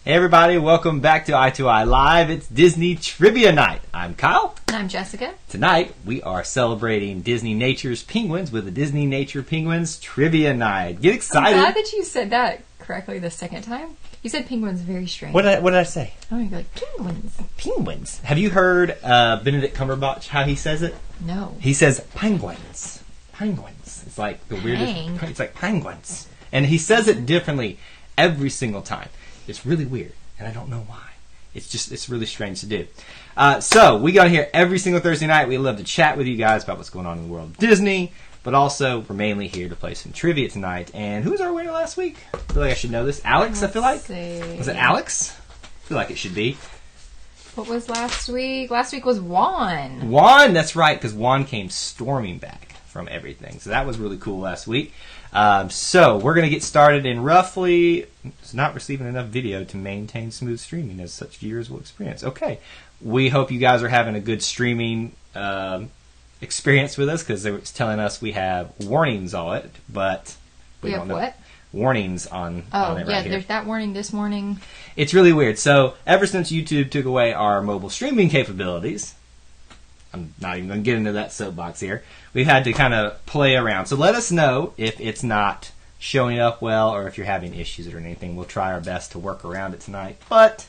Hey everybody, welcome back to I2I Live. It's Disney Trivia Night. I'm Kyle. And I'm Jessica. Tonight, we are celebrating Disneynature's Penguins with the Disneynature Penguins Trivia Night. Get excited. I'm glad that you said that correctly the second time. You said penguins very strange. What did I say? Oh, you're like, penguins. Penguins. Have you heard Benedict Cumberbatch, how he says it? No. He says penguins. Penguins. It's like the weirdest. It's like penguins. And he says it differently every single time. It's really weird, and I don't know why. It's really strange to do. So, we got here every single Thursday night. We love to chat with you guys about what's going on in the world of Disney, but also, we're mainly here to play some trivia tonight. And who was our winner last week? I feel like I should know this. Alex, I feel like? See. Was it Alex? I feel like it should be. What was last week? Last week was Juan. Juan, that's right, because Juan came storming back from everything. So that was really cool last week. So we're going to get started in roughly, it's not receiving enough video to maintain smooth streaming as such viewers will experience. Okay, we hope you guys are having a good streaming experience with us because they were telling us we have warnings on it, but we don't know. What? Warnings on it right here. There's that warning this morning. It's really weird. So ever since YouTube took away our mobile streaming capabilities, I'm not even going to get into that soapbox here. We've had to kind of play around. So let us know if it's not showing up well or if you're having issues or anything. We'll try our best to work around it tonight. But,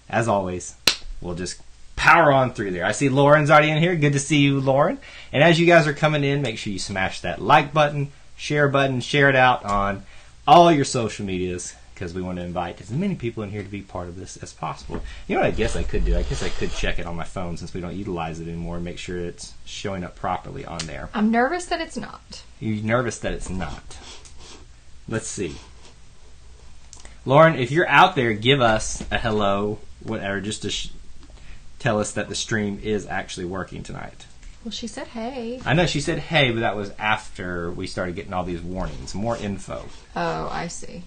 as always, we'll just power on through there. I see Lauren's already in here. Good to see you, Lauren. And as you guys are coming in, make sure you smash that like button, share it out on all your social medias, because we want to invite as many people in here to be part of this as possible. You know what I guess I could do? I guess I could check it on my phone since we don't utilize it anymore and make sure it's showing up properly on there. I'm nervous that it's not. You're nervous that it's not. Let's see. Lauren, if you're out there, give us a hello, whatever, just to tell us that the stream is actually working tonight. Well, she said hey. I know she said hey, but that was after we started getting all these warnings. More info. Oh, I see.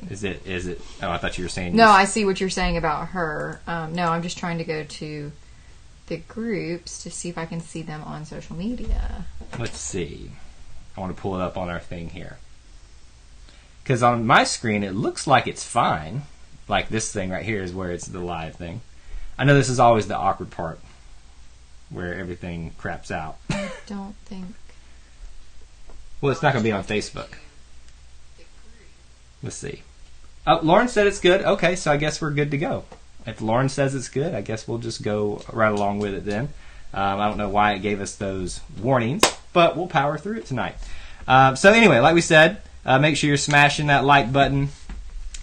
Is it? Oh, I thought you were saying... No, I see what you're saying about her. No, I'm just trying to go to the groups to see if I can see them on social media. Let's see. I want to pull it up on our thing here. Because on my screen, it looks like it's fine. Like this thing right here is where it's the live thing. I know this is always the awkward part, where everything craps out. I don't think... Well, it's not going to be on Facebook. Let's see. Oh, Lauren said it's good. Okay, so I guess we're good to go. If Lauren says it's good, I guess we'll just go right along with it then. I don't know why it gave us those warnings, but we'll power through it tonight. So anyway, like we said, make sure you're smashing that like button,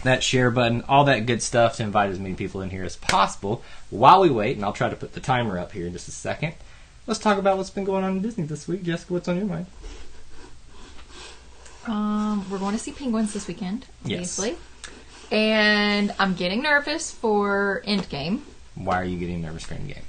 that share button, all that good stuff to invite as many people in here as possible. While we wait, and I'll try to put the timer up here in just a second, let's talk about what's been going on in Disney this week. Jessica, what's on your mind? We're going to see Penguins this weekend, obviously. Yes. And I'm getting nervous for Endgame. Why are you getting nervous for Endgame?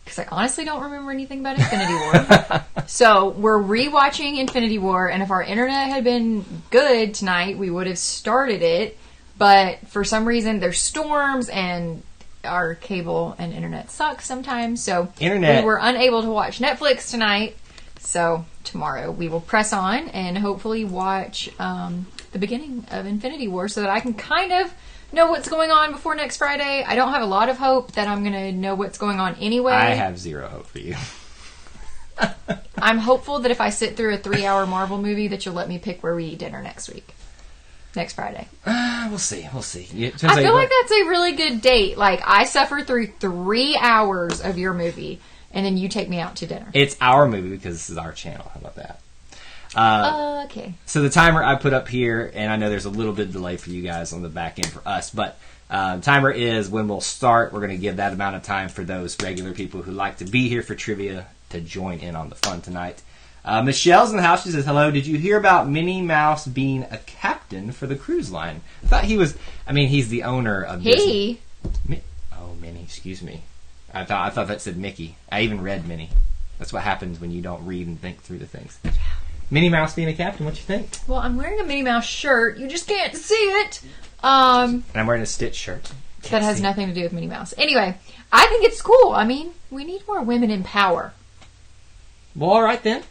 Because I honestly don't remember anything about Infinity War. So we're rewatching Infinity War, and if our internet had been good tonight, we would have started it. But for some reason, there's storms, and our cable and internet sucks sometimes. So we were unable to watch Netflix tonight. So tomorrow we will press on and hopefully watch the beginning of Infinity War so that I can kind of know what's going on before next Friday. I don't have a lot of hope that I'm going to know what's going on anyway. I have zero hope for you. I'm hopeful that if I sit through a 3-hour Marvel movie that you'll let me pick where we eat dinner next week. Next Friday. We'll see. I feel like that's a really good date. Like, I suffer through 3 hours of your movie, and then you take me out to dinner. It's our movie because this is our channel. How about that? Okay. So the timer I put up here, and I know there's a little bit of delay for you guys on the back end for us, but timer is when we'll start. We're going to give that amount of time for those regular people who like to be here for trivia to join in on the fun tonight. Michelle's in the house. She says, hello, did you hear about Minnie Mouse being a captain for the cruise line? I thought he was, he's the owner of Disney. Minnie, excuse me. I thought that said Mickey. I even read Minnie. That's what happens when you don't read and think through the things. Minnie Mouse being a captain, what you think? Well, I'm wearing a Minnie Mouse shirt. You just can't see it. And I'm wearing a Stitch shirt. That has nothing to do with Minnie Mouse. Anyway, I think it's cool. We need more women in power. Well, all right then.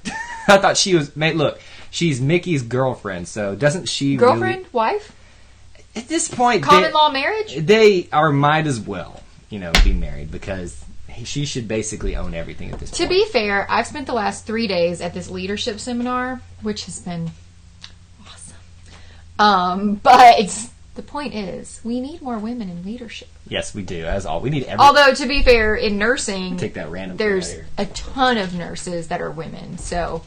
I thought she was... Look, she's Mickey's girlfriend, so doesn't she Girlfriend? Wife? At this point, Common law marriage? They might as well, be married because she should basically own everything at this point. To be fair, I've spent the last 3 days at this leadership seminar, which has been awesome. But the point is, we need more women in leadership. Yes, we do. We need every. Although, to be fair, in nursing, take that random there's here. a ton of nurses that are women. So,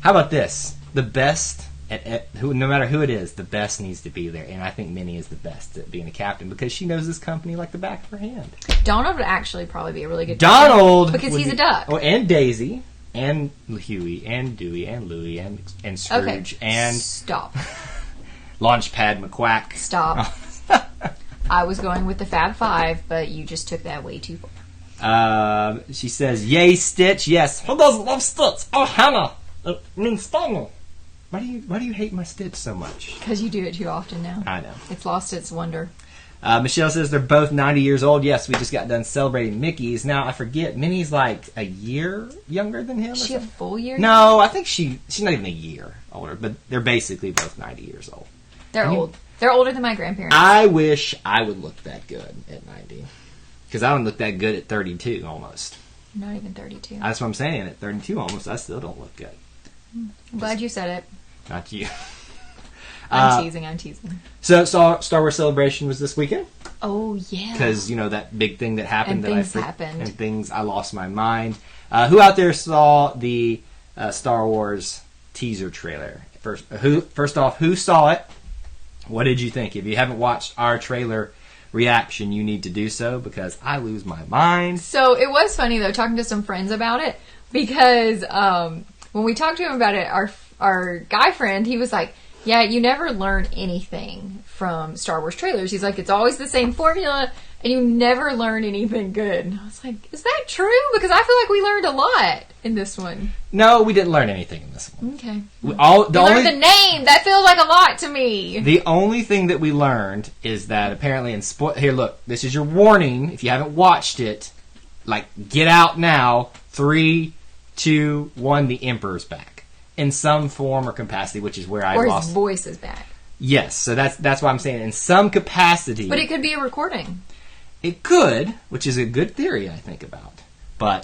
how about this? The best, no matter who it is, the best needs to be there. And I think Minnie is the best at being a captain because she knows this company like the back of her hand. Donald would actually probably be a really good Donald! Because he's a duck. Oh, and Daisy, and Huey, and Dewey, and Louie, and Scrooge, and... Stop. Launchpad McQuack. Stop. I was going with the Fab Five, but you just took that way too far. She says, yay, Stitch, yes. Who doesn't love Stitch? Oh, Hannah. Stanley. Why do you hate my Stitch so much? Because you do it too often now. I know. It's lost its wonder. Michelle says they're both 90 years old. Yes, we just got done celebrating Mickey's. Now, I forget, Minnie's like a year younger than him? Is she a full year? No, I think she's not even a year older, but they're basically both 90 years old. They're old. They're older than my grandparents. I wish I would look that good at 90. Because I don't look that good at 32, almost. Not even 32. That's what I'm saying. At 32, almost, I still don't look good. I'm glad you said it. Not you. I'm teasing. So, Star Wars Celebration was this weekend? Oh, yeah. Because, that big thing that happened. And I lost my mind. Who out there saw the Star Wars teaser trailer? First off, who saw it? What did you think? If you haven't watched our trailer reaction, you need to do so because I lose my mind. So it was funny though, talking to some friends about it because when we talked to him about it, our guy friend, he was like, "Yeah, you never learn anything from Star Wars trailers." He's like, "It's always the same formula, and you never learn anything good." And I was like, "Is that true?" Because I feel like we learned a lot in this one. No, we didn't learn anything in this one. Okay. We learned the name. That feels like a lot to me. The only thing that we learned is that apparently here, look, this is your warning. If you haven't watched it, get out now. 3, 2, 1, the Emperor's back. In some form or capacity, which is where I lost... Or his voice is back. Yes, so that's why I'm saying in some capacity... But it could be a recording. It could, which is a good theory, I think, about.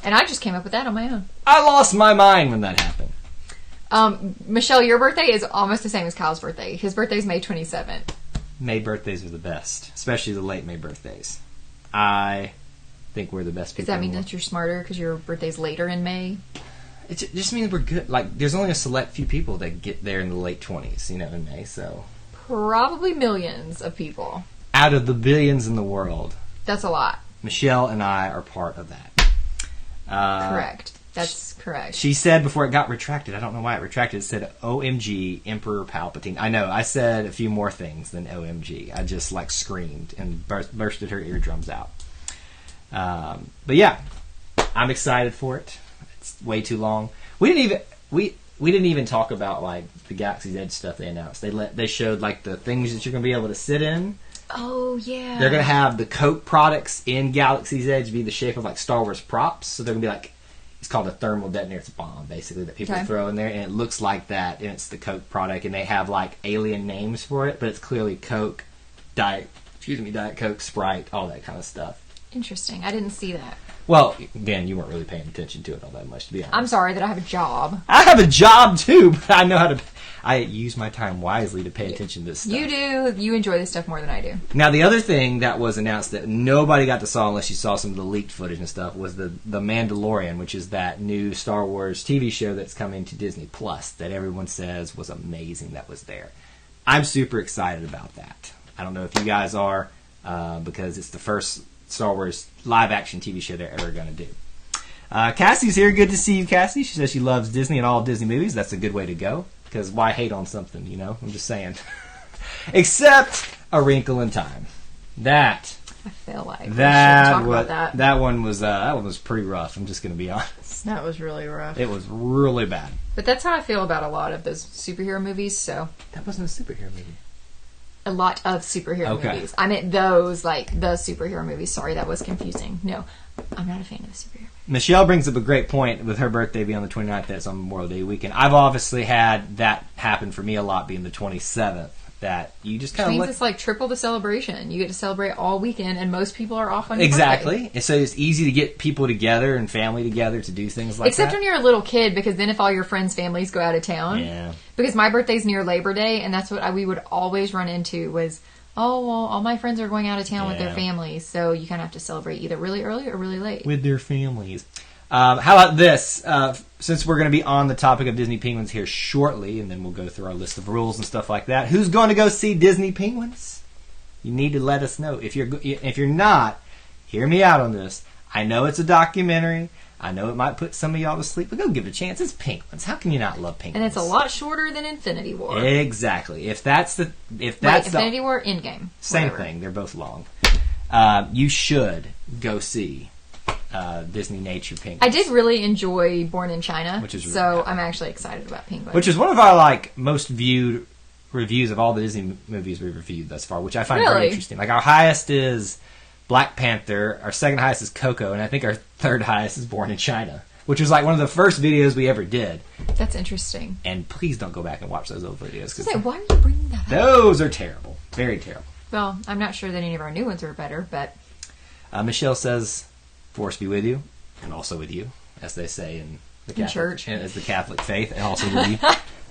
And I just came up with that on my own. I lost my mind when that happened. Michelle, your birthday is almost the same as Kyle's birthday. His birthday's May 27th. May birthdays are the best, especially the late May birthdays. I think we're the best people. Does that mean that you're smarter because your birthday's later in May? It just means we're good. There's only a select few people that get there in the late 20s, in May, so... Probably millions of people. Out of the billions in the world. That's a lot. Michelle and I are part of that. Correct. That's correct. She said before it got retracted, I don't know why it retracted, it said, OMG, Emperor Palpatine. I know, I said a few more things than OMG. I just, screamed and bursted her eardrums out. But yeah, I'm excited for it. It's way too long. We didn't even talk about, the Galaxy's Edge stuff they announced. They showed, the things that you're going to be able to sit in. Oh, yeah. They're going to have the Coke products in Galaxy's Edge be the shape of, Star Wars props. So they're going to be it's called a thermal detonator. It's a bomb, basically, that people throw in there. And it looks like that, and it's the Coke product. And they have, alien names for it, but it's clearly Coke, Diet Coke, Sprite, all that kind of stuff. Interesting. I didn't see that. Well, again, you weren't really paying attention to it all that much, to be honest. I'm sorry that I have a job. I have a job, too, but I know how to... I use my time wisely to pay attention to this stuff. You do. You enjoy this stuff more than I do. Now, the other thing that was announced that nobody got to saw unless you saw some of the leaked footage and stuff was the Mandalorian, which is that new Star Wars TV show that's coming to Disney Plus that everyone says was amazing that was there. I'm super excited about that. I don't know if you guys are, because it's the first Star Wars live-action TV show they're ever going to do. Cassie's here. Good to see you, Cassie. She says she loves Disney and all Disney movies. That's a good way to go. Because why hate on something, I'm just saying. Except A Wrinkle in Time. I feel like that about that. That one was pretty rough. I'm just going to be honest. That was really rough. It was really bad. But that's how I feel about a lot of those superhero movies. So that wasn't a superhero movie. A lot of superhero movies. I meant those, the superhero movies. Sorry, that was confusing. No, I'm not a fan of the superhero movies. Michelle brings up a great point with her birthday being on the 29th. That's on Memorial Day weekend. I've obviously had that happen for me a lot being the 27th. that you just Which kind of means it's like triple the celebration. You get to celebrate all weekend, and most people are off on your exactly. birthday. And so it's easy to get people together and family together to do things like Except that. when you're a little kid, because then if all your friends' families go out of town. Yeah. Because my birthday's near Labor Day, and that's what we would always run into was, oh, well, all my friends are going out of town with their families, so you kind of have to celebrate either really early or really late. With their families. How about this? Since we're going to be on the topic of Disney Penguins here shortly, and then we'll go through our list of rules and stuff like that. Who's going to go see Disney Penguins? You need to let us know. If you're not, hear me out on this. I know it's a documentary. I know it might put some of y'all to sleep, but go give it a chance. It's Penguins. How can you not love Penguins? And it's a lot shorter than Infinity War. Exactly. Infinity War, Endgame. Same whatever. thing. They're both long. You should go see Disneynature Penguins. I did really enjoy Born in China, Which is really so good. I'm actually excited about Penguins. Which is one of our most viewed reviews of all the Disney movies we've reviewed thus far, which I find very interesting. Like our highest is Black Panther, our second highest is Coco, and I think our third highest is Born in China, which was like one of the first videos we ever did. That's interesting. And please don't go back and watch those old videos. Why are you bringing that up? Those are terrible. Very terrible. Well, I'm not sure that any of our new ones are better, but... Michelle says, Force be with you, and also with you, as they say in the Catholic church. As the Catholic faith, and also with you.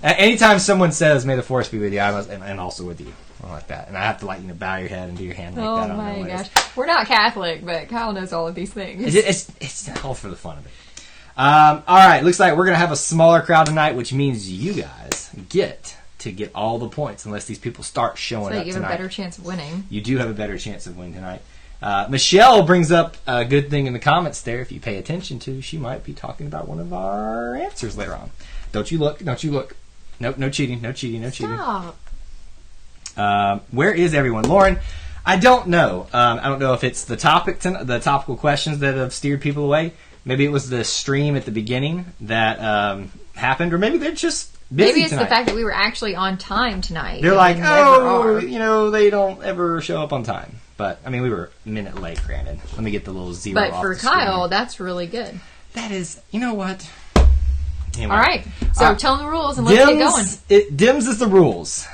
Anytime someone says, may the Force be with you, I must, and also with you. I like that. And I have to bow your head and do your hand like that. Oh my gosh. We're not Catholic, but Kyle knows all of these things. It's all for the fun of it. All right, looks like we're going to have a smaller crowd tonight, which means you guys get all the points unless these people start showing up tonight. So you have a better chance of winning. You do have a better chance of winning tonight. Michelle brings up a good thing in the comments there. If you pay attention to, she might be talking about one of our answers later on. Don't you look. Nope, no cheating. Stop. Where is everyone? Lauren, I don't know. I don't know if it's the topical questions that have steered people away. Maybe it was the stream at the beginning that happened, or maybe they're just busy Maybe it's tonight. the fact that we were actually on time tonight. They're like, never are. they don't ever show up on time. But, I mean, we were a minute late, granted. Let me get the little zero But off for the Kyle, screen. that's really good. That is, you know what? Anyway. All right. So tell them the rules and let's get going. Dims is the rules.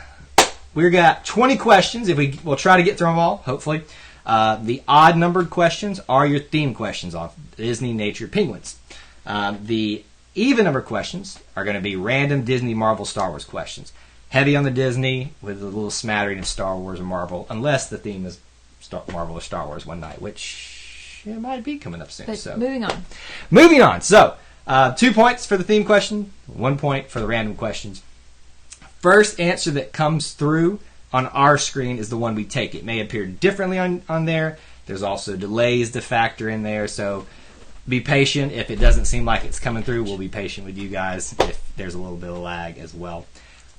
We've got 20 questions. We'll try to get through them all, hopefully. The odd-numbered questions are your theme questions off Disneynature Penguins. The even-numbered questions are going to be random Disney, Marvel, Star Wars questions. Heavy on the Disney with a little smattering of Star Wars and Marvel, unless the theme is Marvel or Star Wars one night, which it might be coming up soon. But Moving on. So, 2 points for the theme question, 1 point for the random questions. First answer that comes through on our screen is the one we take. It may appear differently on there. There's also delays to factor in there, so be patient. If it doesn't seem like it's coming through, we'll be patient with you guys if there's a little bit of lag as well.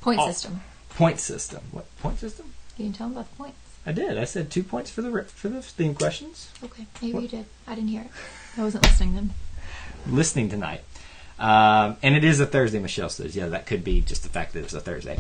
Point system. Point system. What point system? You can tell them about the points. I did. I said 2 points for the theme questions. Okay, maybe you did. I didn't hear it. I wasn't listening then. Listening tonight. And it is a Thursday, Michelle says. Yeah, that could be just the fact that it's a Thursday.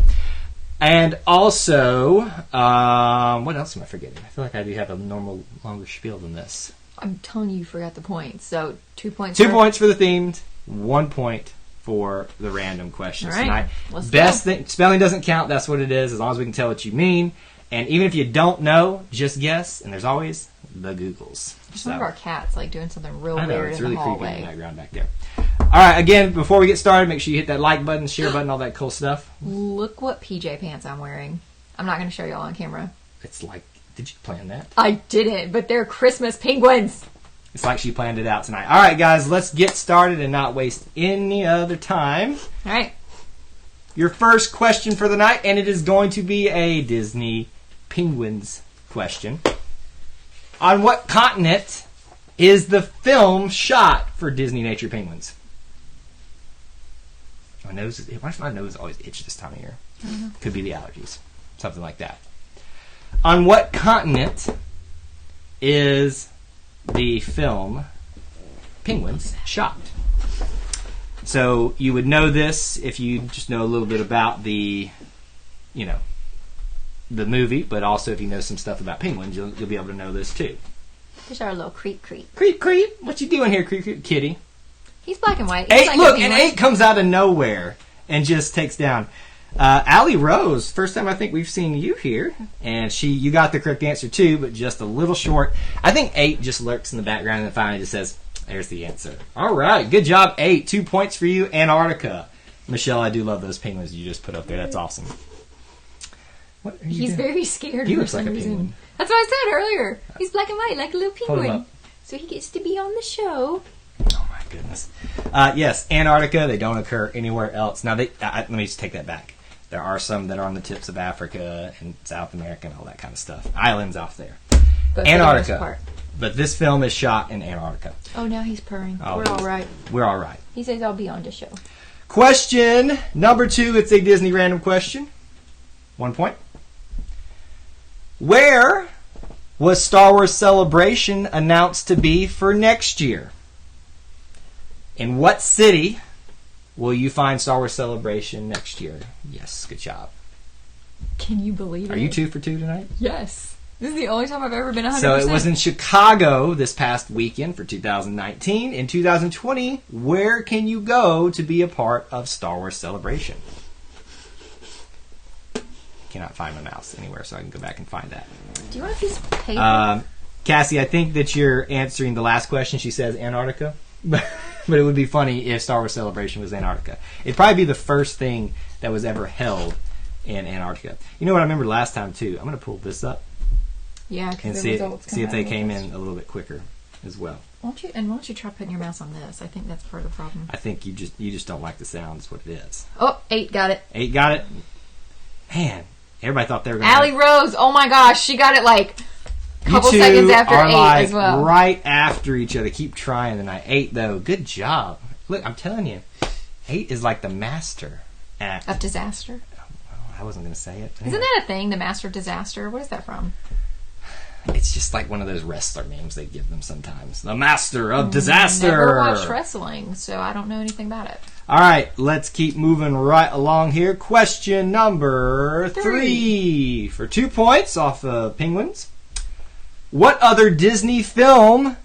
And also, what else am I forgetting? I feel like I do have a longer spiel than this. I'm telling you forgot the points. So 2 points. 2 points for the themed, 1 point for the random questions All right. tonight. Best thing, spelling doesn't count. That's what it is, as long as we can tell what you mean. And even if you don't know, just guess. And there's always the Googles. There's one of our cats doing something real I know, weird it's in really the creepy hallway. in the background back there. All right, again, before we get started, make sure you hit that like button, share button, all that cool stuff. Look what PJ pants I'm wearing. I'm not going to show y'all on camera. It's like, did you plan that? I didn't, but they're Christmas penguins. It's like she planned it out tonight. All right, guys, let's get started and not waste any other time. All right. Your first question for the night, and it is going to be a Disney Penguins question. On what continent is the film shot for Disneynature Penguins? Why does my nose always itch this time of year? I don't know. Could be the allergies. Something like that. On what continent is the film Penguins shot? So you would know this if you just know a little bit about the movie, but also if you know some stuff about penguins, you'll be able to know this too. There's our little creep. Creep. What you doing here, creep, kitty? He's black and white. Eight, He's look, a and penguin. 8 comes out of nowhere and just takes down. Allie Rose, first time I think we've seen you here, and you got the correct answer too, but just a little short. I think 8 just lurks in the background and finally just says, there's the answer. All right, good job, 8. 2 points for you, Antarctica. Michelle, I do love those penguins you just put up there. That's awesome. What are you He's doing? very scared. He for looks like some a reason. penguin. That's what I said earlier. He's black and white, like a little Hold him penguin. up. So he gets to be on the show. Oh my goodness. Yes, Antarctica. They don't occur anywhere else. Now, let me just take that back. There are some that are on the tips of Africa and South America and all that kind of stuff. Islands off there. But Antarctica. But this film is shot in Antarctica. Oh, now he's purring. Oh, We're all right. We're all right. He says I'll be on the show. Question number 2. It's a Disney random question. 1 point. Where was Star Wars Celebration announced to be for next year? In what city will you find Star Wars Celebration next year? Yes, good job. Can you believe it? Are you 2 for 2 tonight? Yes. This is the only time I've ever been 100%. So it was in Chicago this past weekend for 2019. In 2020, where can you go to be a part of Star Wars Celebration? Cannot find my mouse anywhere, so I can go back and find that. Do you want a piece of paper? Cassie, I think that you're answering the last question. She says Antarctica. But it would be funny if Star Wars Celebration was Antarctica. It'd probably be the first thing that was ever held in Antarctica. You know what I remember last time, too? I'm going to pull this up. Yeah, And because see if they came in a little bit quicker as well. Why don't you try putting your mouse on this? I think that's part of the problem. I think you just don't like the sound is what it is. Oh, 8 got it. 8 got it? Man, everybody thought they were going Allie Rose, oh my gosh, she got it like a couple you two seconds after are 8 like as well. right after each other. Keep trying tonight. 8 though, good job. Look, I'm telling you, 8 is like the master at Of disaster? I wasn't going to say it. Isn't that a thing, the master of disaster? What is that from? It's just like one of those wrestler names they give them sometimes. The master of disaster. Never watched wrestling, so I don't know anything about it. All right, let's keep moving right along here. Question number 3 for 2 points off of Penguins. What other Disney film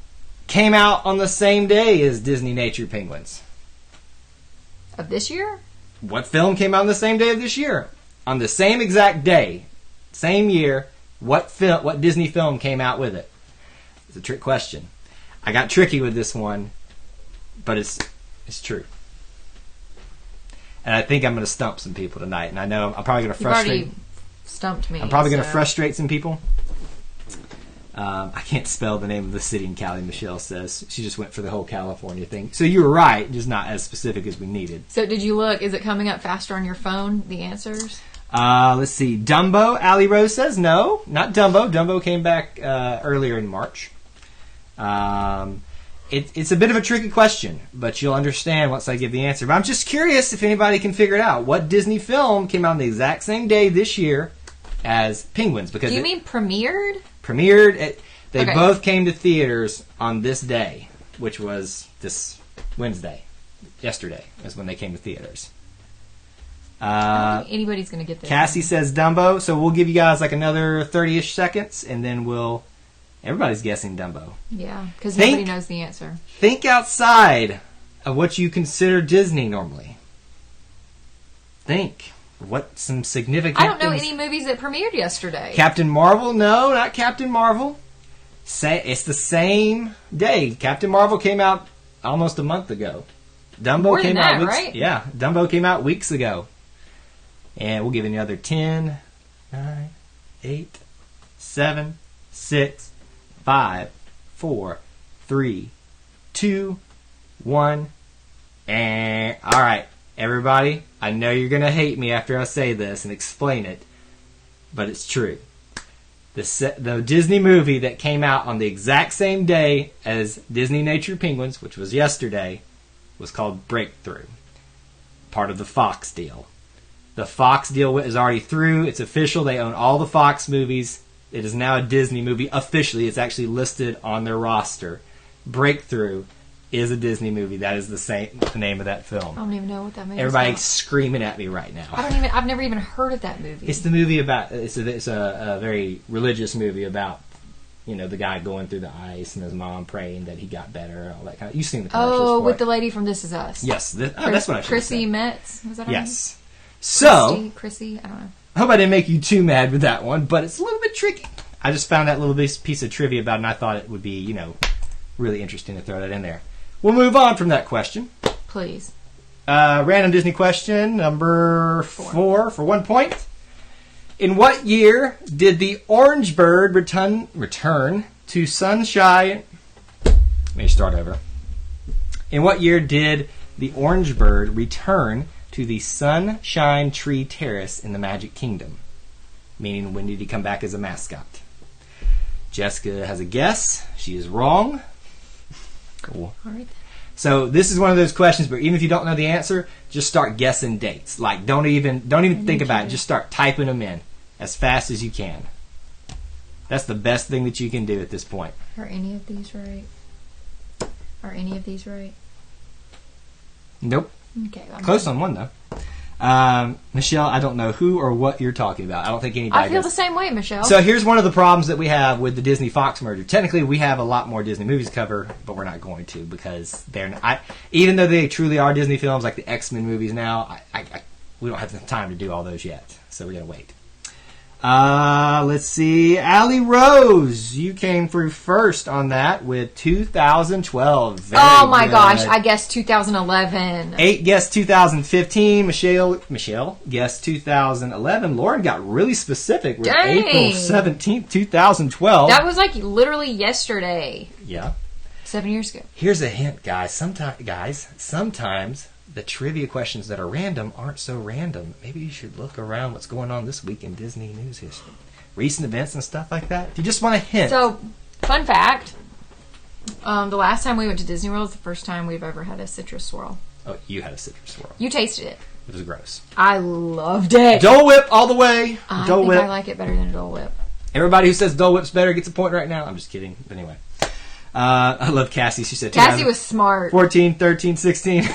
came out on the same day as Disneynature Penguins? Of this year? What film came out on the same day of this year? On the same exact day, same year, what Disney film came out with it? It's a trick question. I got tricky with this one, but it's true. And I think I'm going to stump some people tonight. And I know I'm probably going to frustrate. You've already stumped me. I'm probably going to frustrate some people. I can't spell the name of the city in Cali, Michelle says. She just went for the whole California thing. So you were right, just not as specific as we needed. So did you look? Is it coming up faster on your phone, the answers? Let's see. Dumbo, Allie Rose says no, not Dumbo. Dumbo came back earlier in March. It's a bit of a tricky question, but you'll understand once I give the answer. But I'm just curious if anybody can figure it out. What Disney film came out on the exact same day this year as Penguins? Because Do you mean premiered? Premiered. They Okay. both came to theaters on this day, which was this Wednesday. Yesterday is when they came to theaters. I don't think anybody's going to get this. Cassie says Dumbo, so we'll give you guys like another 30-ish seconds, and then everybody's guessing Dumbo. Yeah, because Think- nobody knows the answer. Think outside of what you consider Disney normally. Think. What some significant I don't know things- any movies that premiered yesterday. Captain Marvel? No, not Captain Marvel. It's the same day. Captain Marvel came out almost a month ago. Dumbo More came than out that, weeks, right? Yeah, Dumbo came out weeks ago. And we'll give it another 10, 9, 8, 7, 6, 5, 4, 3, 2, 1. And all right, everybody, I know you're going to hate me after I say this and explain it, but it's true. The Disney movie that came out on the exact same day as Disneynature Penguins, which was yesterday, was called Breakthrough. Part of the Fox deal. The Fox deal is already through. It's official. They own all the Fox movies. It is now a Disney movie. Officially, it's actually listed on their roster. Breakthrough is a Disney movie. That is the name of that film. I don't even know what that movie is. Everybody's screaming at me right now. I've never even heard of that movie. It's the movie about. It's a very religious movie about, the guy going through the ice and his mom praying that he got better. All that kind of. You've seen the commercials for with it. the lady from This Is Us. Yes, that's what I should Chrissy say. Metz. Was that her Yes. So, Chrissy, I don't know. I hope I didn't make you too mad with that one, but it's a little bit tricky. I just found that little piece of trivia about it, and I thought it would be, really interesting to throw that in there. We'll move on from that question. Please. Random Disney question number 4 for 1 point. In what year did the orange bird return to Sunshine? Let me start over. In what year did the orange bird return to the Sunshine Tree Terrace in the Magic Kingdom? Meaning, when did he come back as a mascot? Jessica has a guess. She is wrong. Cool. All right. So this is one of those questions where even if you don't know the answer, just start guessing dates. Like, don't even think about it. Just start typing them in as fast as you can. That's the best thing that you can do at this point. Are any of these right? Nope. Okay. Close on one, though. Michelle, I don't know who or what you're talking about. I don't think anybody I feel does. the same way, Michelle. So here's one of the problems that we have with the Disney-Fox merger. Technically, we have a lot more Disney movies to cover, but we're not going to because they're not, even though they truly are Disney films, like the X-Men movies now, we don't have the time to do all those yet. So we got to wait. Let's see. Allie Rose, you came through first on that with 2012. Very oh my good. gosh, I guessed 2011. 8 guessed 2015. Michelle guessed 2011. Lauren got really specific with Dang. April 17th, 2012. That was like literally yesterday. Yeah. 7 years ago. Here's a hint, guys. Sometimes the trivia questions that are random aren't so random. Maybe you should look around what's going on this week in Disney news history. Recent events and stuff like that. If you just want a hint. So, fun fact. The last time we went to Disney World was the first time we've ever had a citrus swirl. Oh, you had a citrus swirl. You tasted it. It was gross. I loved it. Dole Whip all the way. I Dole think Whip. I like it better than a Dole Whip. Everybody who says Dole Whip's better gets a point right now. I'm just kidding. But anyway. I love Cassie. She said Cassie was smart. 14, 13, 16.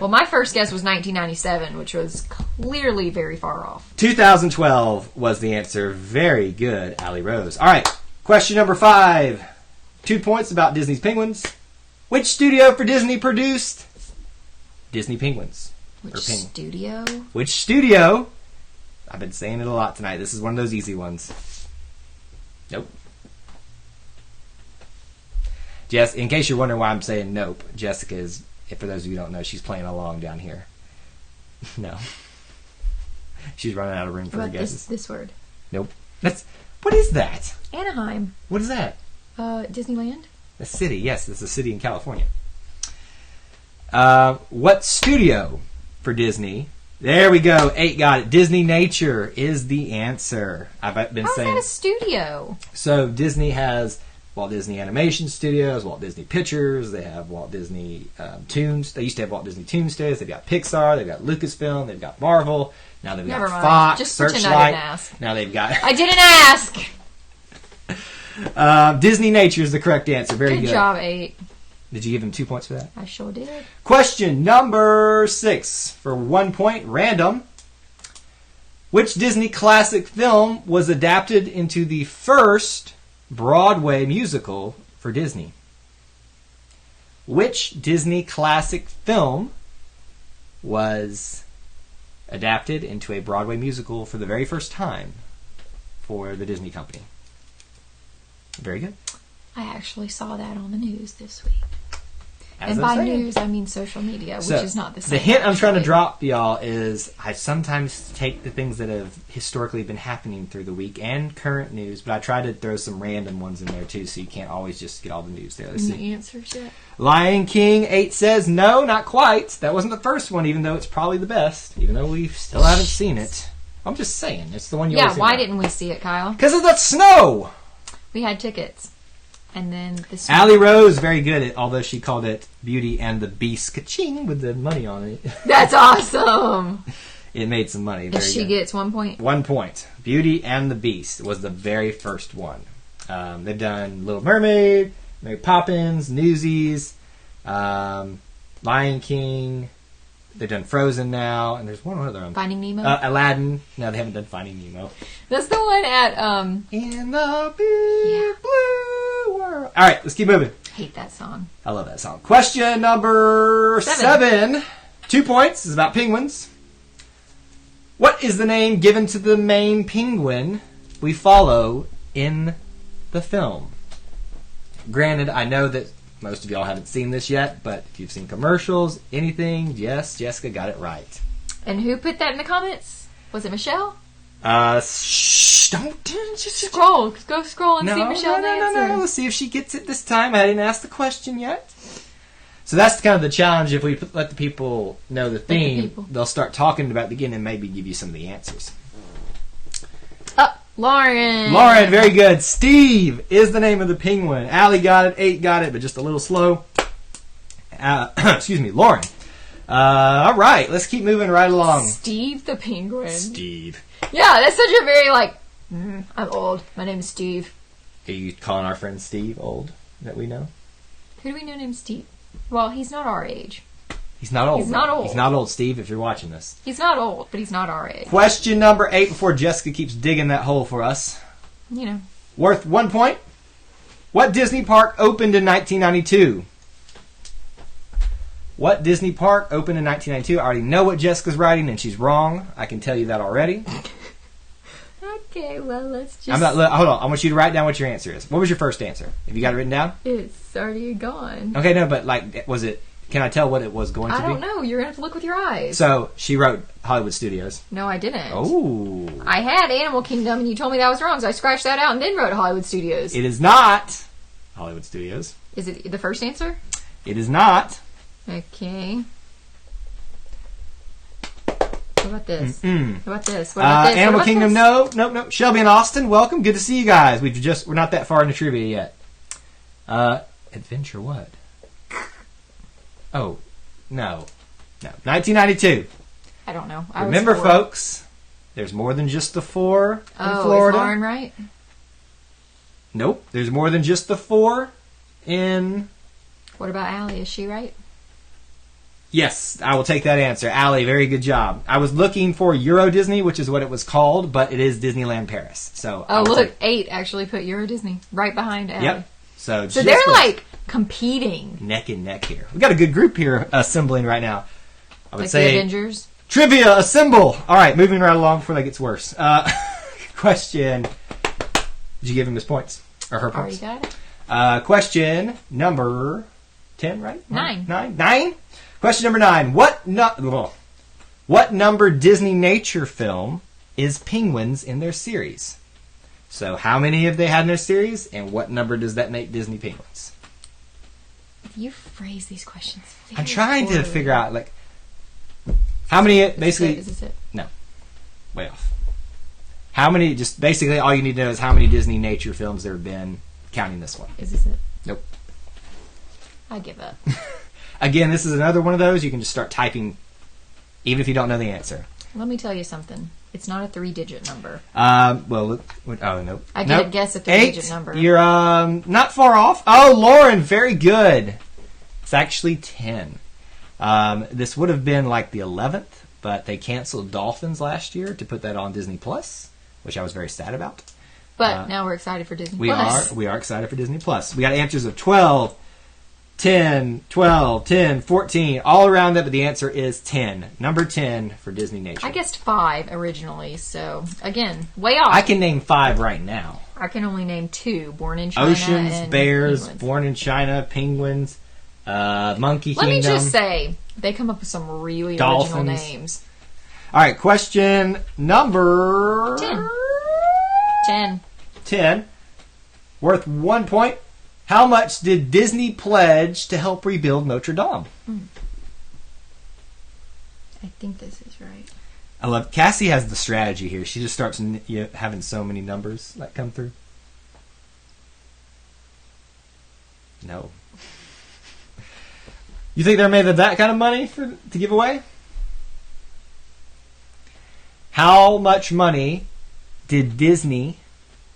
Well, my first guess was 1997, which was clearly very far off. 2012 was the answer. Very good, Allie Rose. All right, question number 5. 2 points about Disney's Penguins. Which studio for Disney produced Disney Penguins? Which studio? Which studio? I've been saying it a lot tonight. This is one of those easy ones. Nope. Jess, in case you're wondering why I'm saying nope, Jessica is, for those of you who don't know, she's playing along down here. No. She's running out of room for her guesses. This word. Nope. What is that? Anaheim. What is that? Disneyland? A city. Yes, it's a city in California. What studio for Disney? There we go. 8 got it. Disneynature is the answer. I've been saying. How's that a studio? So Disney has Walt Disney Animation Studios, Walt Disney Pictures. They have Walt Disney Toons. They used to have Walt Disney Toon Studios. They've got Pixar. They've got Lucasfilm. They've got Marvel. Now they've got Fox. Just Searchlight. pretend I didn't ask. Now they've got. I didn't ask. Disneynature is the correct answer. Very good. Good job, 8. Did you give him 2 points for that? I sure did. Question number 6 for 1 point, random. Which Disney classic film was adapted into the first Broadway musical for Disney? Which Disney classic film was adapted into a Broadway musical for the very first time for the Disney company? Very good. I actually saw that on the news this week. As and I'm by saying. news, I mean social media, which is not the same. The hint I'm trying to actually. drop, y'all, is I sometimes take the things that have historically been happening through the week and current news, but I try to throw some random ones in there, too, so you can't always just get all the news there. Let's see. Any answers yet? Lion King 8 says no, not quite. That wasn't the first one, even though it's probably the best, even though we still haven't seen it. I'm just saying, it's the one you always Yeah, think why about. didn't we see it, Kyle? Because of the snow! We had tickets. And then the Allie Rose, very good at, although she called it Beauty and the Beast, ka-ching, with the money on it. That's awesome! It made some money. And Very she good. gets 1 point. 1 point. Beauty and the Beast was the very first one. They've done Little Mermaid, Mary Poppins, Newsies, Lion King. They've done Frozen now, and there's one other one. Finding Nemo? Aladdin. No, they haven't done Finding Nemo. That's the one at, In the big blue world. All right, let's keep moving. hate that song. I love that song. Question number 7. 2 points. This is about penguins. What is the name given to the main penguin we follow in the film? Granted, I know that most of y'all haven't seen this yet, but if you've seen commercials, anything, yes, Jessica got it right. And who put that in the comments? Was it Michelle? Don't just Scroll. Go scroll and see Michelle's answer. No. Let's see if she gets it this time. I didn't ask the question yet. So that's kind of the challenge. If we let the people know the theme, they'll start talking about the beginning and maybe give you some of the answers. Lauren. Lauren, very good. Steve is the name of the penguin. Allie got it. 8 got it, but just a little slow. Excuse me, Lauren. All right, let's keep moving right along. Steve the penguin. Steve. Yeah, that's such a very I'm old. My name is Steve. Are you calling our friend Steve old that we know? Who do we know named Steve? Well, he's not our age. He's not old. He's not old. He's not old, Steve, if you're watching this. He's not old, but he's not our age. Question number 8 before Jessica keeps digging that hole for us. You know. Worth 1 point. What Disney park opened in 1992? What Disney park opened in 1992? I already know what Jessica's writing, and she's wrong. I can tell you that already. Okay, well, let's just... Hold on. I want you to write down what your answer is. What was your first answer? Have you got it written down? It's already gone. Okay, no, but was it... Can I tell what it was going to be? I don't know. You're going to have to look with your eyes. So, she wrote Hollywood Studios. No, I didn't. Oh. I had Animal Kingdom, and you told me that was wrong, so I scratched that out and then wrote Hollywood Studios. It is not Hollywood Studios. Is it the first answer? It is not. Okay. What about this? Mm-mm. What about this? What about this? Animal Kingdom, no. Nope. Shelby and Austin, welcome. Good to see you guys. We're not that far into trivia yet. Adventure what? Oh, no. 1992. I don't know. Remember, folks, there's more than just the 4 in Florida. Is Lauren right? Nope. There's more than just the 4 in... What about Allie? Is she right? Yes, I will take that answer. Allie, very good job. I was looking for Euro Disney, which is what it was called, but it is Disneyland Paris. So. Oh, look, 8 actually put Euro Disney right behind Allie. Yep. So they're like competing. Neck and neck here. We got a good group here assembling right now. I would say the Avengers. Trivia, assemble. All right, moving right along before that gets worse. Question. Did you give him his points? Or her points? Already got it. Question number 10, right? 9. 9? Question number 9. What number Disneynature film is Penguins in their series? So how many have they had in their series, and what number does that make Disney Penguins? You phrase these questions very I'm trying poorly. to figure out, how many, basically... Is this it? No. Way off. How many, just basically all you need to know is how many Disneynature films there have been, counting this one. Is this it? Nope. I give up. Again, this is another one of those you can just start typing, even if you don't know the answer. Let me tell you something. It's not a 3-digit number. No. I get a guess at 3-digit number. You're not far off. Oh, Lauren, very good. It's actually 10. This would have been like the 11th, but they canceled Dolphins last year to put that on Disney Plus, which I was very sad about. But now we're excited for Disney we Plus. We are excited for Disney Plus. We got answers of 12, 10, 12, 10, 14, all around that, but the answer is 10. Number 10 for Disneynature. I guessed 5 originally, so again, way off. I can name 5 right now. I can only name 2: Born in China Oceans, and Bears, Penguins. Born in China, Penguins, Monkey Let Kingdom. me just say, they come up with some really Dolphins. original names. All right, question number 10. Worth 1 point. How much did Disney pledge to help rebuild Notre Dame? I think this is right. I love Cassie has the strategy here. She just starts having so many numbers that come through. No. You think they're made of that kind of money to give away? How much money did Disney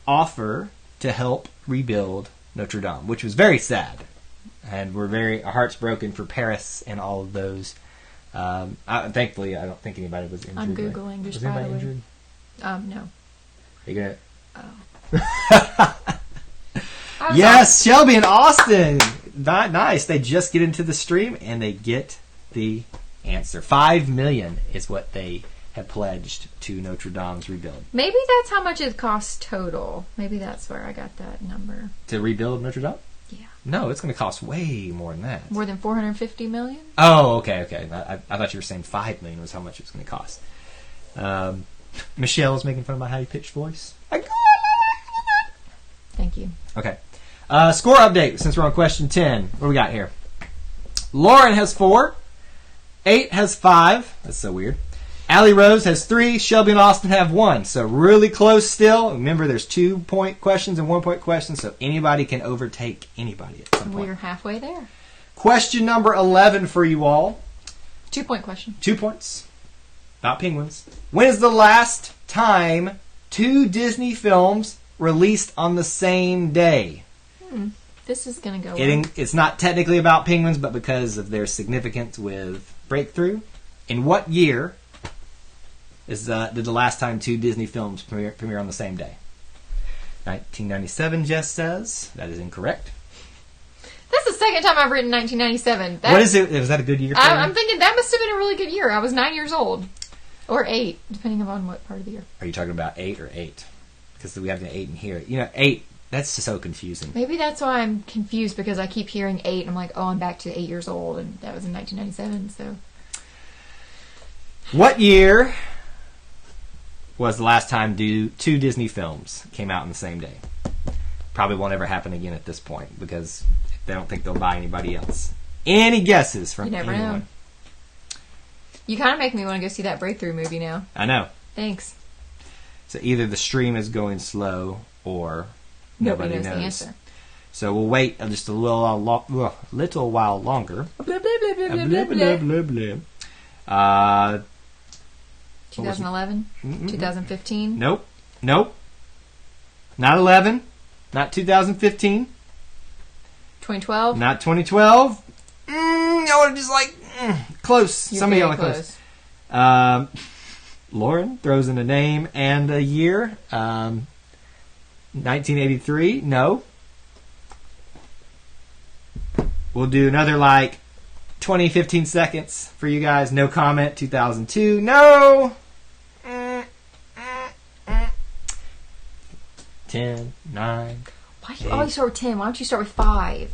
offer to help rebuild Notre Dame, which was very sad, and our hearts broken for Paris and all of those. Thankfully, I don't think anybody was injured. I'm Googling just was by anybody the way. injured? No. Are you gonna? Oh. Yes, Shelby and Austin. Nice. They just get into the stream and they get the answer. $5 million is what they have pledged to Notre Dame's rebuild. Maybe that's how much it costs total. Maybe that's where I got that number. To rebuild Notre Dame? Yeah. No, it's going to cost way more than that. More than $450 million? Oh, okay. I thought you were saying $5 million was how much it was going to cost. Michelle is making fun of my high-pitched voice. Thank you. Okay. Score update, since we're on question 10. What do we got here? Lauren has 4. 8 has 5. That's so weird. Allie Rose has 3. Shelby and Austin have 1. So really close still. Remember, there's 2-point questions and 1-point questions, so anybody can overtake anybody at some point. We're halfway there. Question number 11 for you all. 2-point question. 2 points. Not penguins. When is the last time 2 Disney films released on the same day? This is going to go well. It's not technically about penguins, but because of their significance with Breakthrough. In what year did the last time 2 Disney films premiere on the same day? 1997, Jess says. That is incorrect. That's the second time I've written 1997. What is it? Was that a good year for you? I'm thinking that must have been a really good year. I was 9 years old. Or 8, depending upon what part of the year. Are you talking about 8 or 8? Because we have the 8 in here. 8, that's just so confusing. Maybe that's why I'm confused, because I keep hearing 8, and I'm like, oh, I'm back to 8 years old, and that was in 1997, so. What year was the last time 2 Disney films came out on the same day? Probably won't ever happen again at this point, because they don't think they'll buy anybody else. Any guesses from anyone? You never know. You kind of make me want to go see that Breakthrough movie now. I know. Thanks. So either the stream is going slow or nobody knows the answer. So we'll wait just a little while longer. Blah, blah, blah, blah, blah, blah, blah. 2011? 2015? Nope. Not 11. Not 2015. 2012? Not 2012. Y'all are just close. Some of y'all are close. Lauren throws in a name and a year. 1983. No. We'll do another 20, 15 seconds for you guys. No comment. 2002. No. 10, 9. Why do you always start with 10? Why don't you start with 5,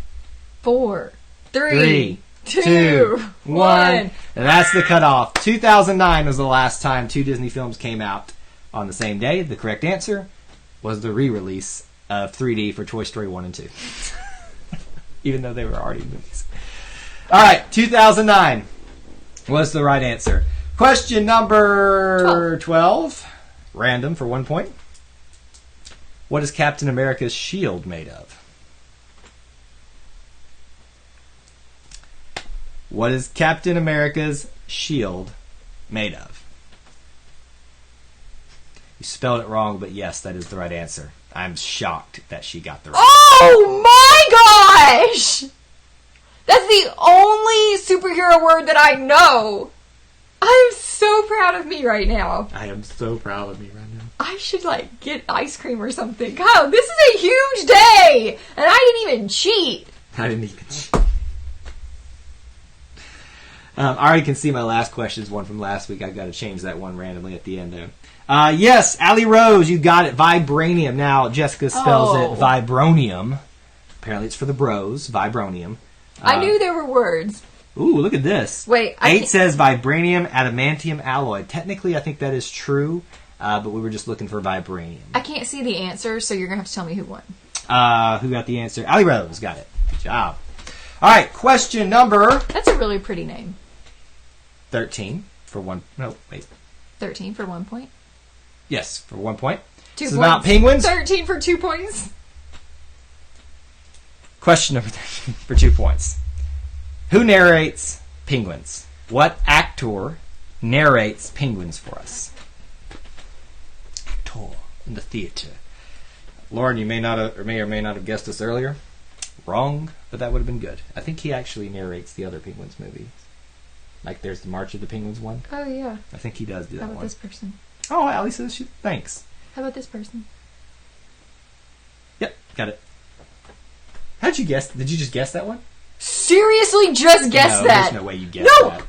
4, 3, 2, 1. And that's the cutoff. 2009 was the last time 2 Disney films came out on the same day. The correct answer was the re-release of 3D for Toy Story 1 and 2. Even though they were already movies. All right, 2009 was the right answer. Question number 12. Random for 1 point. What is Captain America's shield made of? What is Captain America's shield made of? You spelled it wrong, but yes, that is the right answer. I'm shocked that she got the right answer. Oh my gosh! That's the only superhero word that I know. I'm so proud of me right now. I am so proud of me right now. I should get ice cream or something. God, this is a huge day! And I didn't even cheat. I didn't even cheat. I already can see my last question is one from last week. I've got to change that one randomly at the end, though. Yes, Allie Rose, you got it. Vibranium. Now, Jessica spells it vibronium. Apparently it's for the bros. Vibronium. I knew there were words. Ooh, look at this. Wait, 8 says vibranium adamantium alloy. Technically, I think that is true, but we were just looking for vibranium. I can't see the answer, so you're going to have to tell me who won. Who got the answer? Allie Rose got it. Good job. All right, question number... That's a really pretty name. 13 for 1... No, wait. 13 for 1 point? Yes, for 1 point. 2 this points. is about penguins. 13 for 2 points. Question number 13 for 2 points. Who narrates Penguins? What actor narrates Penguins for us? Actor in the theater. Lauren, you may or may not have guessed this earlier. Wrong, but that would have been good. I think he actually narrates the other Penguins movies. There's the March of the Penguins one. Oh, yeah. I think he does do that one. How about this person? Oh, Allie says thanks. How about this person? Yep, got it. How'd you guess? Did you just guess that one? Seriously, just guess that. There's no way you guessed that.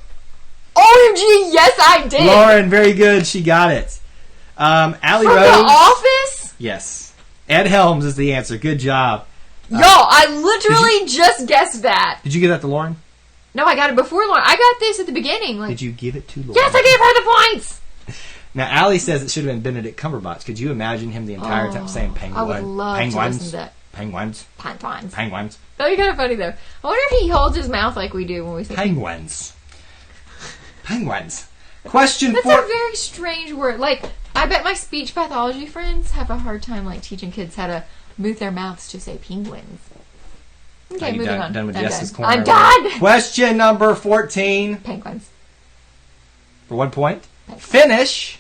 OMG, yes I did. Lauren, very good. She got it. Allie From Rose. The Office? Yes. Ed Helms is the answer. Good job. Yo, I literally just guessed that. Did you give that to Lauren? No, I got it before Lauren. I got this at the beginning. Like, Did you give it to Lauren? yes, I gave her the points. Now, Allie says it should have been Benedict Cumberbatch. Could you imagine him the entire time saying penguin? I would love to listen to that. Penguins. Penguins. Penguins. That'd be kind of funny, though. I wonder if he holds his mouth like we do when we say Penguins. Penguins. Question That's 4. a very strange word. Like, I bet my speech pathology friends have a hard time, like, teaching kids how to move their mouths to say penguins. Okay, Are you moving on. done with I'm Jess's done. corner? I'm done! Question number 14. Penguins. For 1 point. Finish.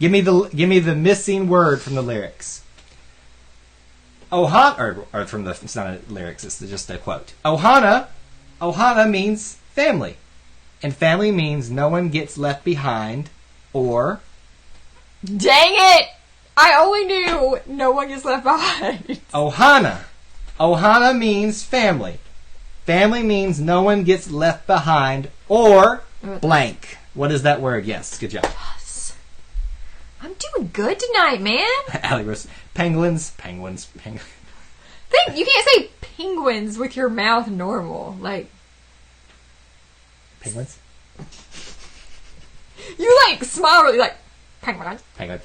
Give me the missing word from the lyrics. Ohana, or from the, it's not a lyrics, it's just a quote. Ohana means family. And family means no one gets left behind, or... Dang it! I only knew no one gets left behind. Ohana means family. Family means no one gets left behind, or blank. What is that word? Yes, good job. Yes. I'm doing good tonight, man. Allie Rose. Penguins. You can't say penguins with your mouth normal. Like, Penguins? you like smile really like, penguins. Penguin.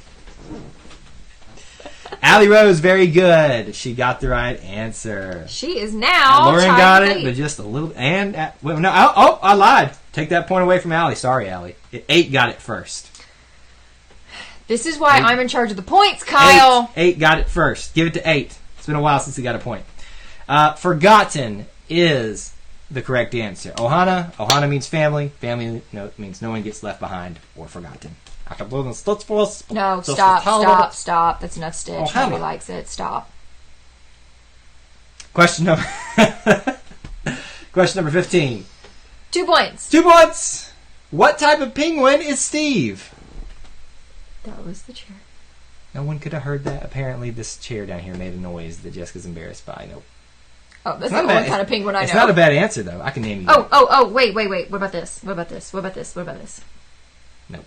Allie Rose, very good. She got the right answer. She is now. Lauren got it, eight. but just a little. And I lied. Take that point away from Allie. Sorry, Allie. 8 got it first. This is why I'm in charge of the points, Kyle. 8 got it first. Give it to 8. It's been a while since he got a point. Forgotten is the correct answer. Ohana means family. Family means no one gets left behind or forgotten. No, stop. That's enough stitch. Nobody likes it. Stop. Question number 15. 2 points. 2 points. What type of penguin is Steve? That was the chair. No one could have heard that. Apparently, this chair down here made a noise that Jessica's embarrassed by. Nope. Oh, that's the only kind of penguin I know. It's not a bad answer, though. I can name you. Oh, wait. What about this? Nope.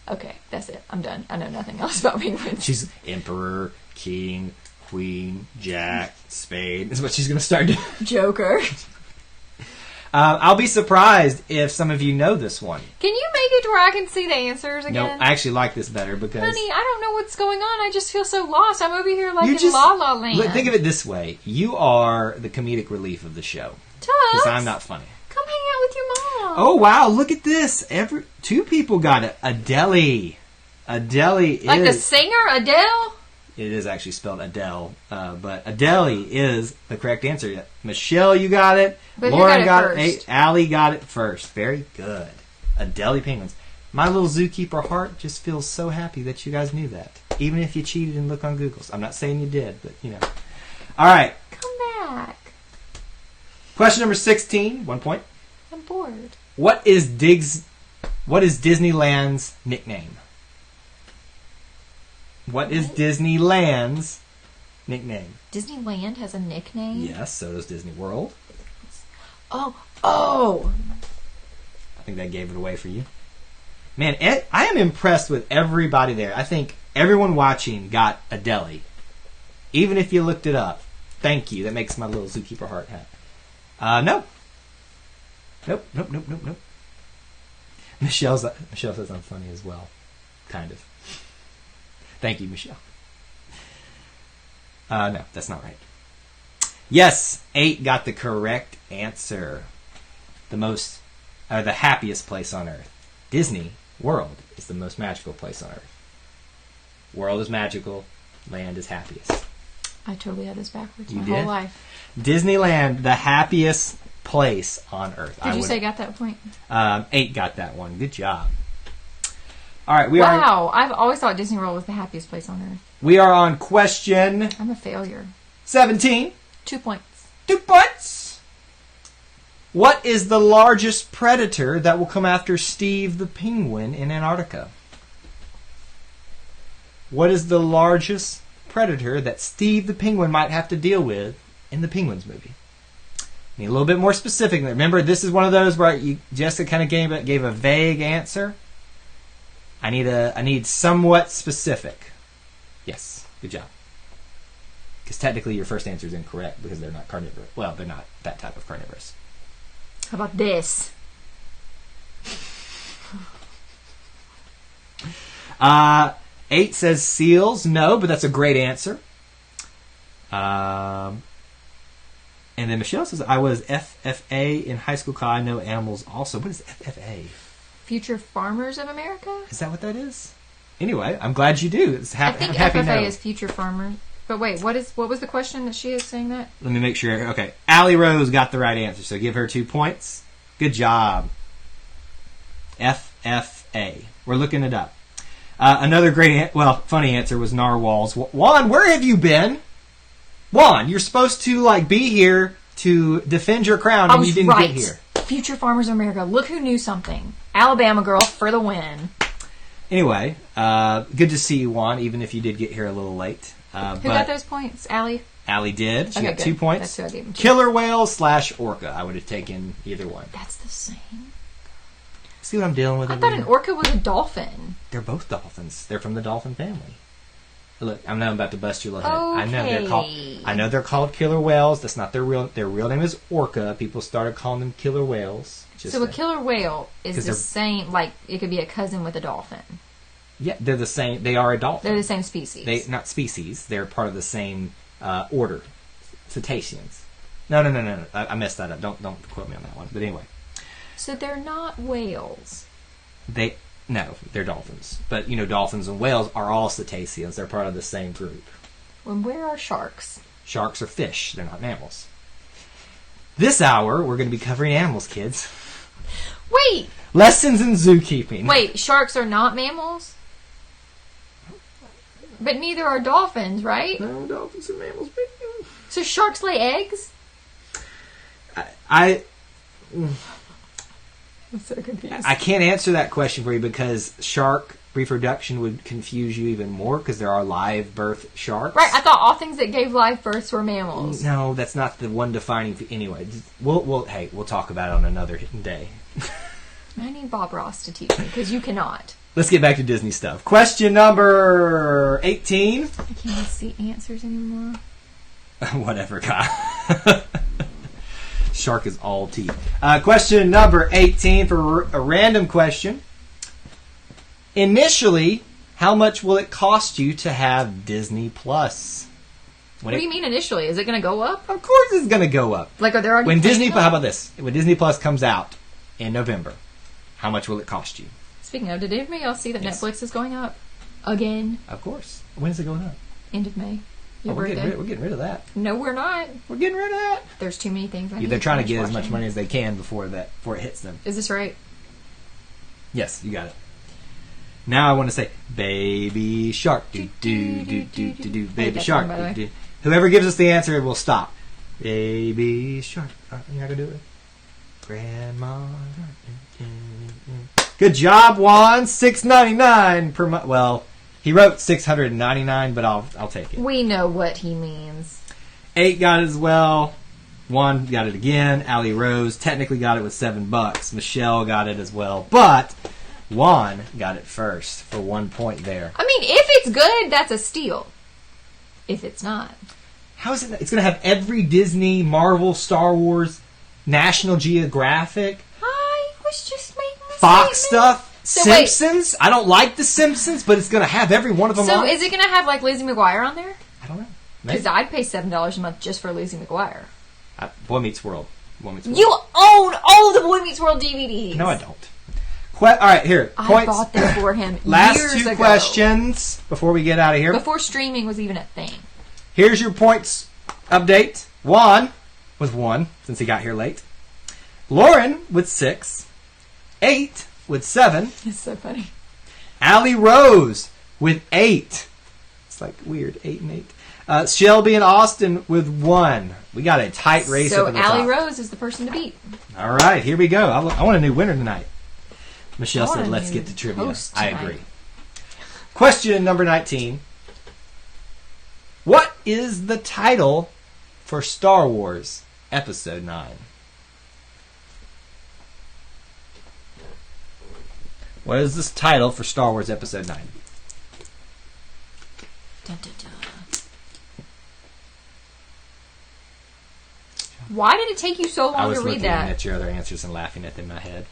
Okay, that's it. I'm done. I know nothing else about penguins. She's emperor, king, queen, jack, spade. Is what she's going to start doing. Joker. I'll be surprised if some of you know this one. Can you make it to where I can see the answers again? No, I actually like this better because... Honey, I don't know what's going on. I just feel so lost. I'm over here like in La La Land. Look, think of it this way. You are the comedic relief of the show. Because I'm not funny. Come hang out with your mom. Oh, wow. Look at this. 2 people got it. Adele. Adele is... Like the singer, Adele? It is actually spelled Adele. But Adele is the correct answer. Michelle, you got it. But Lauren got it it. Allie got it first. Very good. Adele Penguins. My little zookeeper heart just feels so happy that you guys knew that. Even if you cheated and looked on Google's. I'm not saying you did, but you know. All right. Come back. Question number 16. 1 point. I'm bored. What is Disneyland's nickname? What is Disneyland's nickname? Disneyland has a nickname? Yes, so does Disney World. Oh! I think that gave it away for you. Man, I am impressed with everybody there. I think everyone watching got Adele. Even if you looked it up. Thank you. That makes my little zookeeper heart happy. No. Nope. Michelle says I'm funny as well. Kind of. Thank you, Michelle. No, that's not right. Yes, 8 got the correct answer. The happiest place on earth. Disney World is the most magical place on earth. World is magical. Land is happiest. I totally had this backwards You my did? whole life. Disneyland, the happiest place on earth. Did you say got that point? 8 got that one. Good job. All right, I've always thought Disney World was the happiest place on earth. We are on question I'm a failure. 17. 2 points. 2 points. What is the largest predator that will come after Steve the Penguin in Antarctica? What is the largest predator that Steve the Penguin might have to deal with in the Penguins movie? Need a little bit more specific. Remember, this is one of those where Jessica kind of gave a vague answer. I need somewhat specific. Yes, good job. Because technically your first answer is incorrect because they're not carnivorous. Well, they're not that type of carnivorous. How about this? 8 says seals. No, but that's a great answer. And then Michelle says, I was FFA in high school. I know animals also. What is FFA? Future Farmers of America? Is that what that is? Anyway, I'm glad you do. I think FFA is Future Farmers. But wait, what was the question that she is saying that? Let me make sure. Okay. Allie Rose got the right answer, so give her 2 points. Good job. FFA. We're looking it up. Another great, funny answer was narwhals. Juan, where have you been? Juan, you're supposed to be here to defend your crown, and you didn't get here. Future Farmers of America. Look who knew something. Alabama girl for the win. Anyway, good to see you, Juan, even if you did get here a little late. Who got those points? Allie? Allie did. She got good. 2 points. That's who I gave them to. Killer whale / orca. I would have taken either one. That's the same. See what I'm dealing with? I thought an orca was a dolphin. They're both dolphins. They're from the dolphin family. Look, I know I'm about to bust your little head. Okay. I know they're called killer whales. That's not their real name is orca. People started calling them killer whales. So a killer whale is the same, it could be a cousin with a dolphin. Yeah, they're the same. They are a dolphin. They're the same species. Not species. They're part of the same order. Cetaceans. No. I messed that up. Don't quote me on that one. But anyway. So they're not whales. No, they're dolphins. But, dolphins and whales are all cetaceans. They're part of the same group. Well, where are sharks? Sharks are fish. They're not mammals. This hour, we're going to be covering animals, kids. Wait! Lessons in zookeeping. Wait, sharks are not mammals? But neither are dolphins, right? No, dolphins are mammals. So sharks lay eggs? I'm so confused. I can't answer that question for you because shark reproduction would confuse you even more because there are live birth sharks. Right, I thought all things that gave live births were mammals. No, that's not the one defining. Anyway, we'll talk about it on another day. I need Bob Ross to teach me because you cannot. Let's get back to Disney stuff. Question number 18. I can't see answers anymore. Whatever, Kyle. Shark is all teeth. Question number 18 for a random question. Initially, how much will it cost you to have Disney Plus? What do you mean initially? Is it going to go up? Of course it's going to go up. Are there already how about this? When Disney Plus comes out in November, how much will it cost you? Speaking of, did anybody else see that Netflix is going up again? Of course. When is it going up? End of May. We're getting rid of that. No, we're not. We're getting rid of that. There's too many things. They're trying to get as much money as they can before it hits them. Is this right? Yes, you got it. Now I want to say, Baby Shark, do do do do do do, Baby Shark, do do. Whoever gives us the answer, we'll stop. Baby Shark, you're not gonna do it. Grandma. Good job, Juan. $6.99 per month. Well, he wrote $699, but I'll take it. We know what he means. 8 got it as well. Juan got it again. Allie Rose technically got it with $7. Michelle got it as well, but Juan got it first for 1 point there. I mean, if it's good, that's a steal. If it's not, how is it? It's going to have every Disney, Marvel, Star Wars, National Geographic. I was just making a Fox statement. Stuff. So Simpsons. I don't like the Simpsons, but it's going to have every one of them. So is it going to have Lizzie McGuire on there? I don't know. Because I'd pay $7 a month just for Lizzie McGuire. Boy Meets World. You own all the Boy Meets World DVDs. No, I don't. All right, here. I bought them for him Last years 2 ago. questions before we get out of here. Before streaming was even a thing. Here's your points update. Juan with 1, since he got here late. Lauren with 6. 8 with 7. It's so funny. Allie Rose with 8. It's weird, 8 and 8. Shelby and Austin with 1. We got a tight race up at the top. So Allie Rose is the person to beat. All right, here we go. I want a new winner tonight. Michelle said, let's get to trivia. I agree. Question number 19. What is the title for Star Wars Episode 9? What is this title for Star Wars Episode 9? Dun, dun, dun. Why did it take you so long to read that? I was looking at your other answers and laughing at them in my head.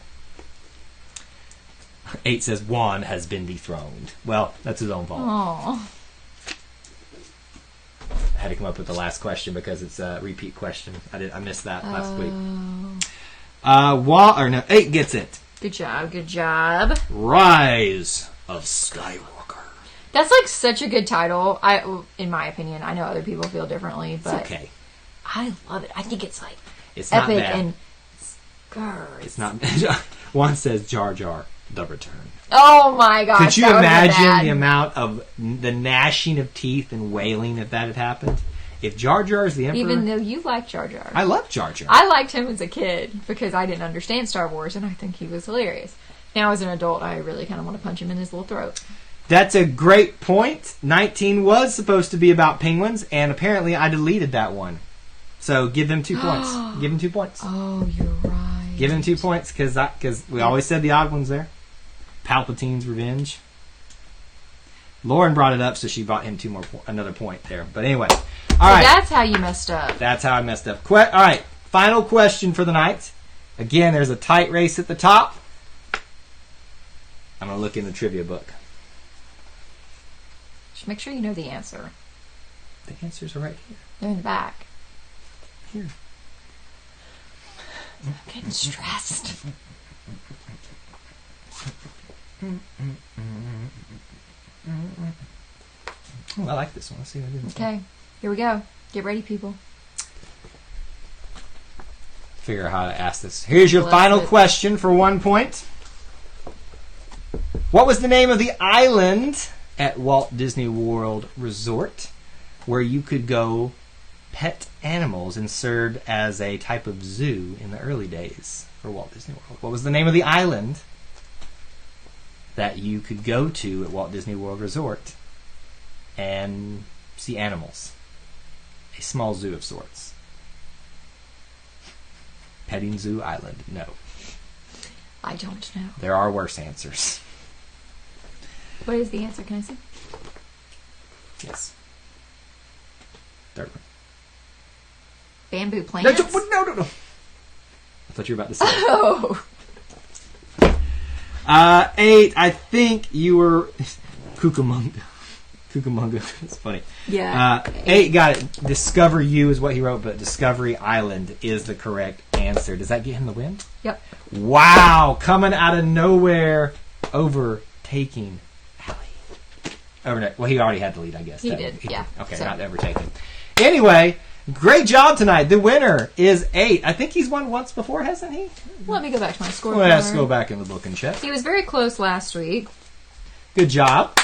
8 says, Juan has been dethroned. Well, that's his own fault. Aww. I had to come up with the last question because it's a repeat question. I missed that last week. 8 gets it. Good job, good job. Rise of Skywalker. That's like such a good title. In my opinion, I know other people feel differently, but it's okay. I love it. I think it's like it's epic not bad. and scurry. It's not bad. One says Jar Jar, the return. Oh my gosh. Could you imagine the amount of the gnashing of teeth and wailing if that had happened? If Jar Jar is the Emperor... Even though you like Jar Jar. I love Jar Jar. I liked him as a kid because I didn't understand Star Wars and I think he was hilarious. Now as an adult, I really kind of want to punch him in his little throat. That's a great point. 19 was supposed to be about penguins, and apparently I deleted that one. So give them 2 points. Give them 2 points. Oh, you're right. Give them 2 points because we always said the odd ones there. Palpatine's revenge. Lauren brought it up, so she brought him another point there. But anyway, all right. That's how you messed up. That's how I messed up. All right, final question for the night. Again, there's a tight race at the top. I'm gonna look in the trivia book. Just make sure you know the answer. The answers are right here. They're in the back. Here. I'm getting stressed. Oh, I like this one. Let's see what I did. Okay, here we go. Get ready, people. Figure out how to ask this. Here's your final question for 1 point. What was the name of the island at Walt Disney World Resort where you could go pet animals and served as a type of zoo in the early days for Walt Disney World? What was the name of the island that you could go to at Walt Disney World Resort and see animals? A small zoo of sorts. Petting Zoo Island. No. I don't know. There are worse answers. What is the answer? Can I see? Yes. Third one. Bamboo plants? No. I thought you were about to say it. Oh. 8, I think you were... Cucamonga. It's funny. Yeah. 8 got it. Discover You is what he wrote, but Discovery Island is the correct answer. Does that get him the win? Yep. Wow. Coming out of nowhere. Overtaking Allie. Well, he already had the lead, I guess. He did, yeah. Okay, so. not overtaking. Anyway, great job tonight. The winner is 8. I think he's won once before, hasn't he? Let me go back to my score. Let's go back in the book and check. He was very close last week. Good job.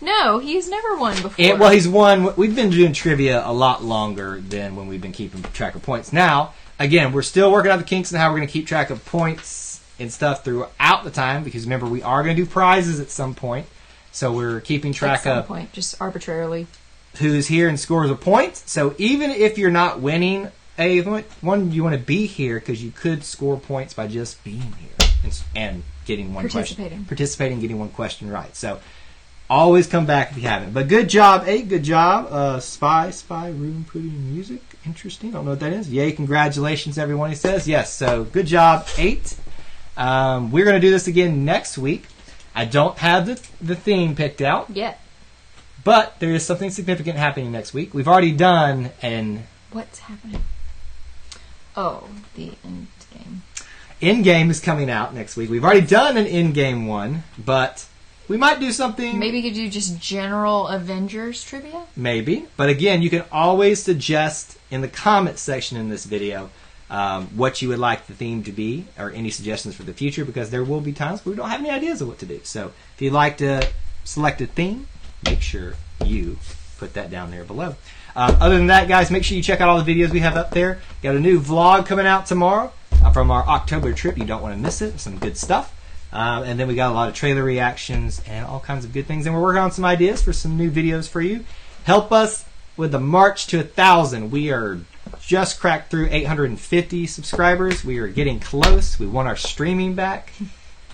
No, he's never won before. Well, he's won. We've been doing trivia a lot longer than when we've been keeping track of points. Now, again, we're still working out the kinks and how we're going to keep track of points and stuff throughout the time, because remember, we are going to do prizes at some point. So we're keeping track at some of point, just arbitrarily who's here and scores a point. So even if you're not winning a one, you want to be here because you could score points by just being here and getting one question. Participating, getting one question right. So always come back if you haven't. But good job, 8. Good job. Spy, room, putting music. Interesting. Don't know what that is. Yay, congratulations, everyone, he says. Yes, so good job, 8. We're going to do this again next week. I don't have the theme picked out yet. But there is something significant happening next week. We've already done an... What's happening? Oh, the end game. Endgame is coming out next week. We've already done an Endgame one, but we might do something... Maybe you could do just general Avengers trivia? Maybe. But again, you can always suggest in the comments section in this video what you would like the theme to be, or any suggestions for the future, because there will be times where we don't have any ideas of what to do. So if you'd like to select a theme, make sure you put that down there below. Other than that, guys, make sure you check out all the videos we have up there. Got a new vlog coming out tomorrow from our October trip. You don't want to miss it. Some good stuff. And then we got a lot of trailer reactions and all kinds of good things. And we're working on some ideas for some new videos for you. Help us with the march to 1,000. We are just cracked through 850 subscribers. We are getting close. We want our streaming back.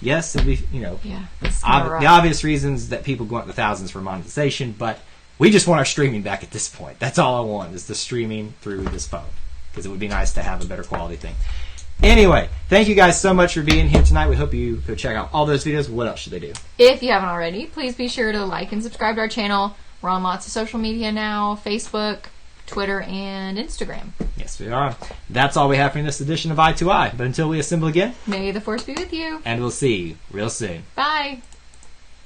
yes, it'd be, Yeah, it's kinda rough. the obvious reasons that people go up to thousands for monetization, but we just want our streaming back at this point. That's all I want, is the streaming through this phone, because it would be nice to have a better quality thing. Anyway, thank you guys so much for being here tonight. We hope you go check out all those videos. What else should they do? If you haven't already, please be sure to like and subscribe to our channel. We're on lots of social media now, Facebook, Twitter, and Instagram. Yes, we are. That's all we have for this edition of Eye to Eye. But until we assemble again, May the Force be with you. and we'll see you real soon. Bye.